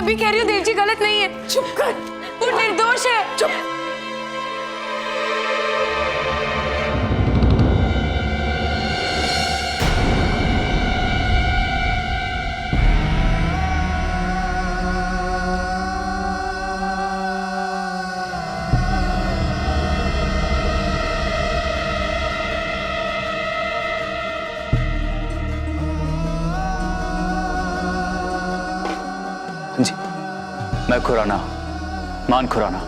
भी कह रही हूँ देव जी गलत नहीं है। चुप कर। वो निर्दोष है। चुप। जी, मैं खुराना, मान खुराना।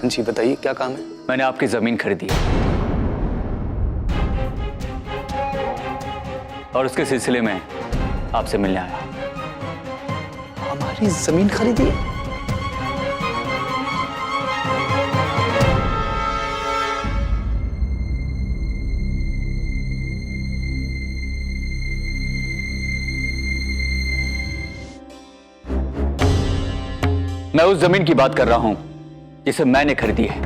जी बताइए क्या काम है? मैंने आपकी जमीन खरीदी है और उसके सिलसिले में आपसे मिलने आया। हमारी जमीन खरीदी है? मैं उस जमीन की बात कर रहा हूं जिसे मैंने खरीदी है।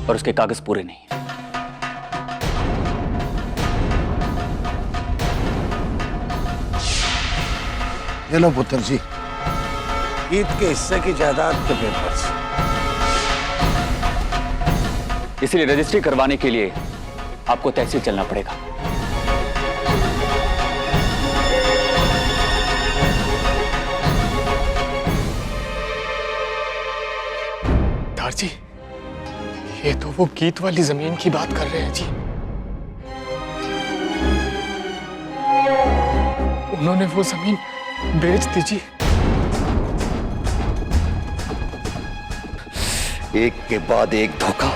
और उसके कागज पूरे नहीं हैं। ये लो पुत्र जी, ईद के हिस्से की जायदाद के पेपर्स। इसलिए रजिस्ट्री करवाने के लिए आपको तहसील चलना पड़ेगा। जी, ये तो वो गीत वाली जमीन की बात कर रहे हैं जी। उन्होंने वो जमीन बेच दी जी। एक के बाद एक धोखा।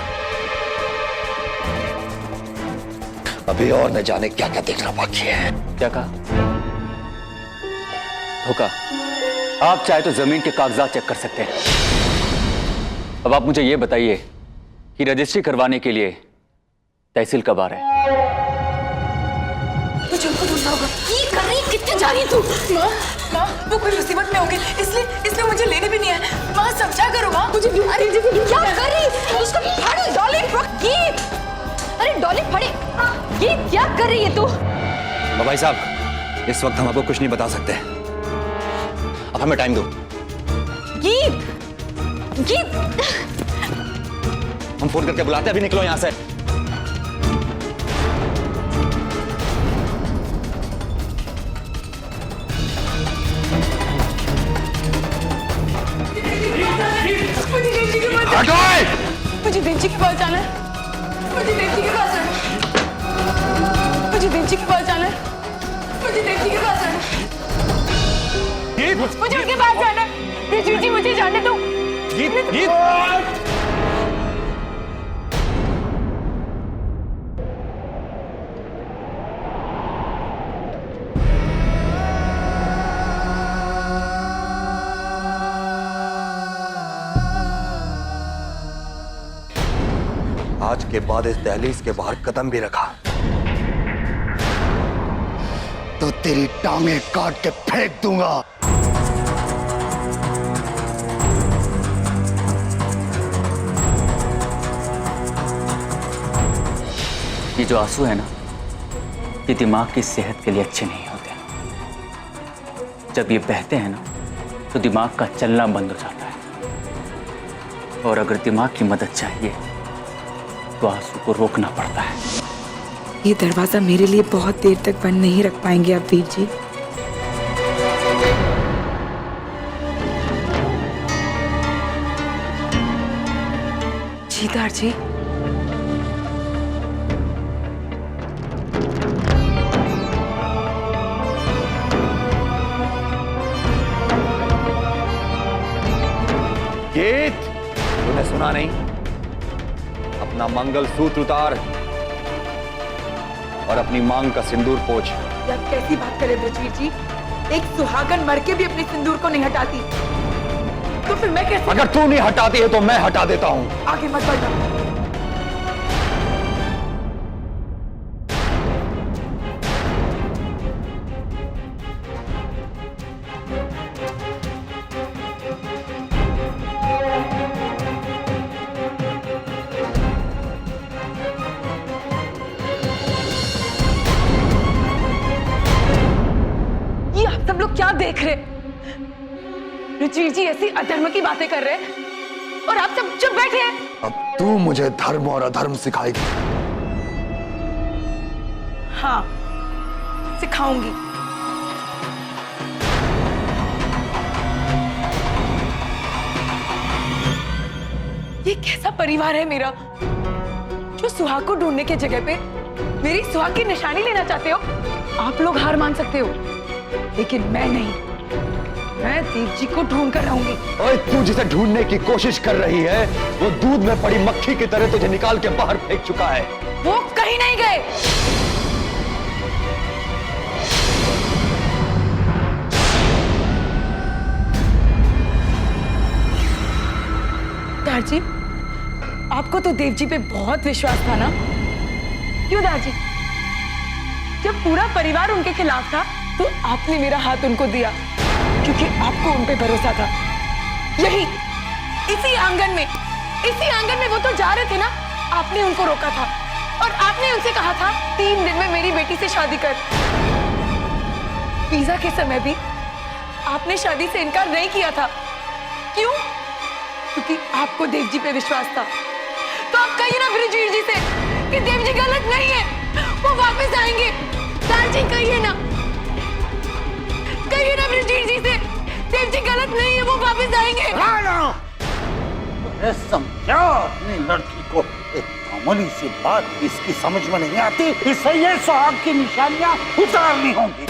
अभी और न जाने क्या क्या देखना बाकी है। क्या कहा? धोखा? आप चाहे तो जमीन के कागजात चेक कर सकते हैं। अब आप मुझे ये बताइए कि रजिस्ट्री करवाने के लिए तहसील कब आ रहे हैं? मुझे उनको ढूंढना होगा। ये कर रही कितने जा रही तू? माँ, वो कोई मुसीबत में होगी, इसलिए मुझे लेने भी नहीं है। माँ समझा करो माँ, मुझे क्या कर रही? उसको फाड़ो, डॉली गीत। अरे डॉली फाड़े, गीत क्या कर रही है तू? भाई साहब, इस वक्त हम आपको कुछ नहीं बता सकते। अब हमें टाइम दो। गीत हम फोन करके बुलाते हैं, अभी निकलो यहां से। मुझे देव जी के पास जाना है। मुझे देव जी के पास जाना है। मुझे देव जी के पास जाना है। मुझे देव जी के पास जाना है। मुझे उनके पास जाना है। जी मुझे जाने दो। आज के बाद इस दहलीज के बाहर कदम भी रखा तो तेरी टांगे काट के फेंक दूंगा। ये जो आंसू है ना, ये दिमाग की सेहत के लिए अच्छे नहीं होते। जब ये बहते हैं ना, तो दिमाग का चलना बंद हो जाता है। और अगर दिमाग की मदद चाहिए तो आंसू को रोकना पड़ता है। ये दरवाजा मेरे लिए बहुत देर तक बंद नहीं रख पाएंगे आप वीर जी। जीदार जी, गीत, तूने सुना नहीं? अपना मंगलसूत्र उतार और अपनी मांग का सिंदूर पोंछ। आप कैसी बात करें बजवीर जी? एक सुहागन मर के भी अपने सिंदूर को नहीं हटाती, तो फिर मैं कैसे? अगर तू नहीं हटाती है तो मैं हटा देता हूं। आगे मत बढ़ना। रुचिर जी ऐसी अधर्म की बातें कर रहे हैं और आप सब चुप बैठे हैं। अब तू मुझे धर्म और अधर्म सिखाएगी। हाँ, सिखाऊंगी। ये कैसा परिवार है मेरा, जो सुहाग को ढूंढने के जगह पे मेरी सुहाग की निशानी लेना चाहते हो? आप लोग हार मान सकते हो, लेकिन मैं नहीं। मैं देव जी को ढूंढ कर रहूंगी। ओए, तू जिसे ढूंढने की कोशिश कर रही है, वो दूध में पड़ी मक्खी की तरह तुझे निकाल के बाहर फेंक चुका है। वो कहीं नहीं गए। दारजी, आपको तो देव जी पे बहुत विश्वास था ना? क्यों दारजी? जब पूरा परिवार उनके खिलाफ था तो आपने मेरा हाथ उनको दिया, क्योंकि आपको उन पे भरोसा था। यही इसी आंगन में वो तो जा रहे थे ना, आपने उनको रोका था और आपने उनसे कहा था 3 दिन में मेरी बेटी से शादी कर। वीजा के समय भी आपने शादी से इनकार नहीं किया था। क्यों? क्योंकि आपको देव जी पे विश्वास था। तो आप कहिए ना ब्रिजवीर जी से कि देव जी गलत नहीं है, वो वापस आएंगे। दारजी कहिए ना ब्रिजवीर जी से, देव जी गलत नहीं है, वो वापस आएंगे। समझा अपनी लड़की को, एक मामूली सी बात इसकी समझ में नहीं आती, इससे ये सुहाग की निशानियां उतारनी होंगी।